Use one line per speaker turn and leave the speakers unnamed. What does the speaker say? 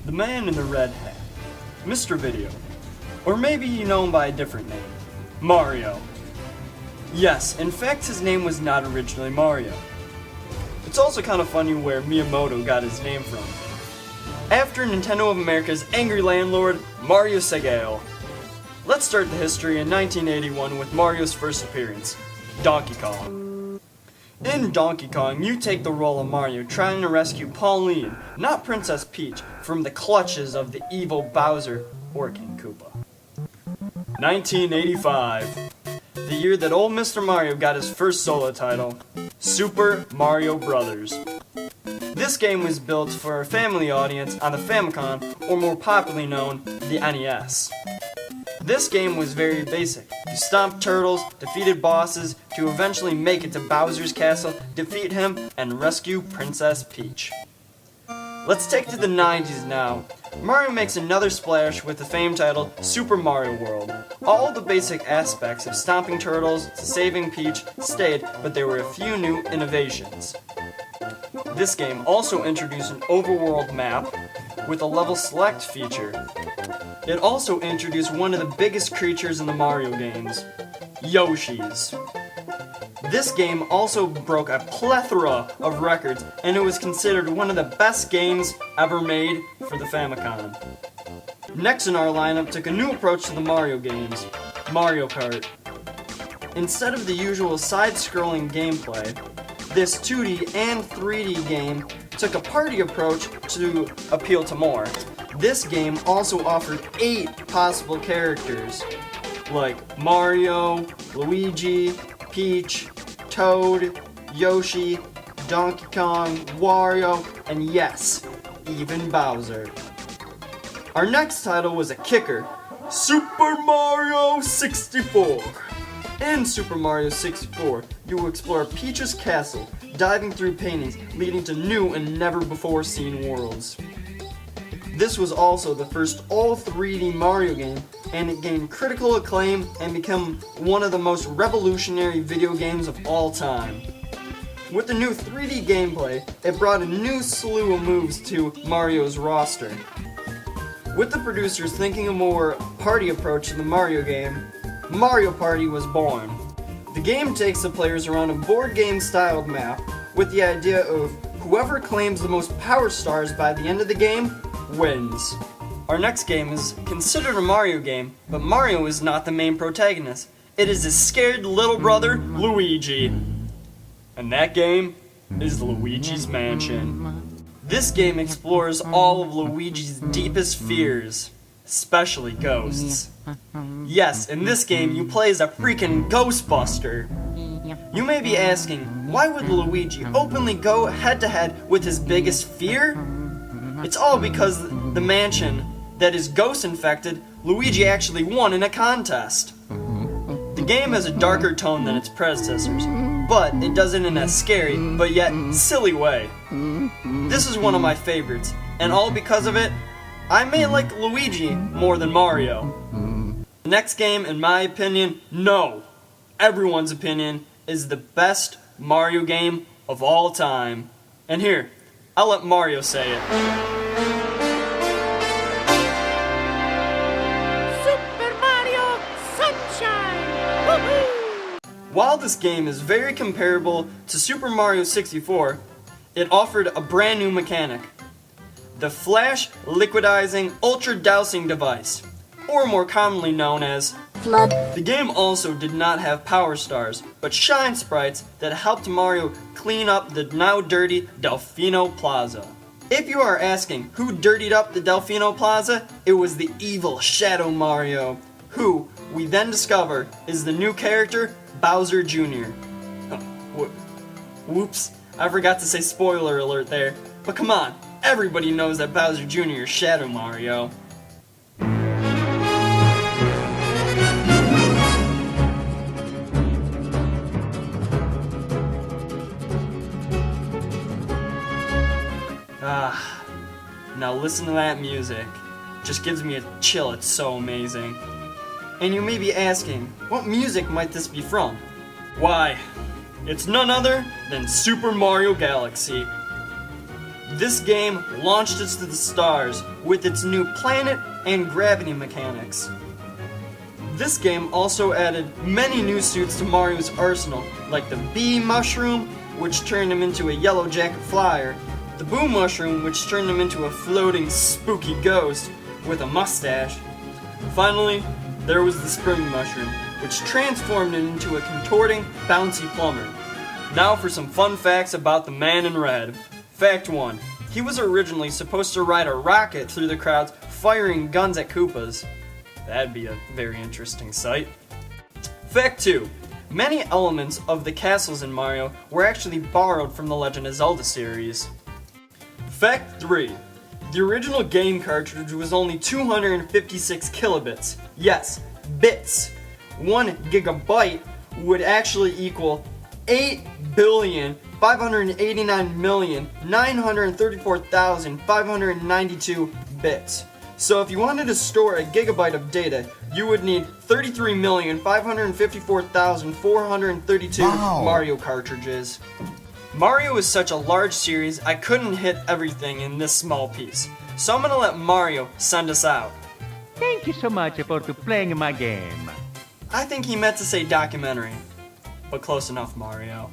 The man in the red hat, Mr. Video, or maybe you know him by a different name, Mario. Yes, in fact his name was not originally Mario. It's also kind of funny where Miyamoto got his name from. After Nintendo of America's angry landlord, Mario Segale. Let's start the history in 1981 with Mario's first appearance, Donkey Kong. In Donkey Kong, you take the role of Mario trying to rescue Pauline, not Princess Peach, from the clutches of the evil Bowser or King Koopa. 1985, the year that old Mr. Mario got his first solo title, Super Mario Bros. This game was built for a family audience on the Famicom, or more popularly known, the NES. This game was very basic. You stomped turtles, defeated bosses, to eventually make it to Bowser's castle, defeat him, and rescue Princess Peach. Let's take to the 90s now. Mario makes another splash with the famed title Super Mario World. All the basic aspects of stomping turtles to saving Peach stayed, but there were a few new innovations. This game also introduced an overworld map with a level select feature. It also introduced one of the biggest creatures in the Mario games, Yoshi's. This game also broke a plethora of records, and it was considered one of the best games ever made for the Famicom. Next in our lineup took a new approach to the Mario games, Mario Kart. Instead of the usual side-scrolling gameplay, this 2D and 3D game took a party approach to appeal to more. This game also offered 8 possible characters, like Mario, Luigi, Peach, Toad, Yoshi, Donkey Kong, Wario, and yes, even Bowser. Our next title was a kicker, Super Mario 64. In Super Mario 64, you will explore Peach's castle, diving through paintings, leading to new and never-before-seen worlds. This was also the first all 3D Mario game, and it gained critical acclaim and became one of the most revolutionary video games of all time. With the new 3D gameplay, it brought a new slew of moves to Mario's roster. With the producers thinking a more party approach to the Mario game, Mario Party was born. The game takes the players around a board game styled map with the idea of whoever claims the most power stars by the end of the game wins. Our next game is considered a Mario game, but Mario is not the main protagonist. It is his scared little brother, Luigi. And that game is Luigi's Mansion. This game explores all of Luigi's deepest fears, especially ghosts. Yes, in this game you play as a freaking Ghostbuster. You may be asking, why would Luigi openly go head-to-head with his biggest fear? It's all because the mansion that is ghost-infected, Luigi actually won in a contest. The game has a darker tone than its predecessors, but it does it in a scary, but yet silly way. This is one of my favorites, and all because of it, I may like Luigi more than Mario. The next game, in my opinion, no, everyone's opinion, is the best Mario game of all time. And here, I'll let Mario say it.
Super Mario Sunshine! Woohoo!
While this game is very comparable to Super Mario 64, it offered a brand new mechanic. The Flash Liquidizing Ultra Dousing Device, or more commonly known as
Flood.
The game also did not have power stars, but shine sprites that helped Mario clean up the now dirty Delfino Plaza. If you are asking who dirtied up the Delfino Plaza, it was the evil Shadow Mario, who we then discover is the new character, Bowser Jr. Whoops, I forgot to say spoiler alert there, but come on, everybody knows that Bowser Jr. is Shadow Mario. Now listen to that music. Just gives me a chill, it's so amazing. And you may be asking, what music might this be from? Why, it's none other than Super Mario Galaxy. This game launched us to the stars with its new planet and gravity mechanics. This game also added many new suits to Mario's arsenal, like the Bee Mushroom, which turned him into a Yellow Jacket Flyer, the Boo Mushroom, which turned him into a floating spooky ghost with a mustache. Finally, there was the Spring Mushroom, which transformed him into a contorting, bouncy plumber. Now for some fun facts about the Man in Red. Fact 1. He was originally supposed to ride a rocket through the crowds, firing guns at Koopas. That'd be a very interesting sight. Fact 2. Many elements of the castles in Mario were actually borrowed from the Legend of Zelda series. Fact 3. The original game cartridge was only 256 kilobits. Yes, bits. 1 gigabyte would actually equal 8,589,934,592 bits. So if you wanted to store a gigabyte of data, you would need 33,554,432 Mario cartridges. Mario is such a large series, I couldn't hit everything in this small piece. So I'm gonna let Mario send us out.
Thank you so much for playing my game.
I think he meant to say documentary, but close enough, Mario.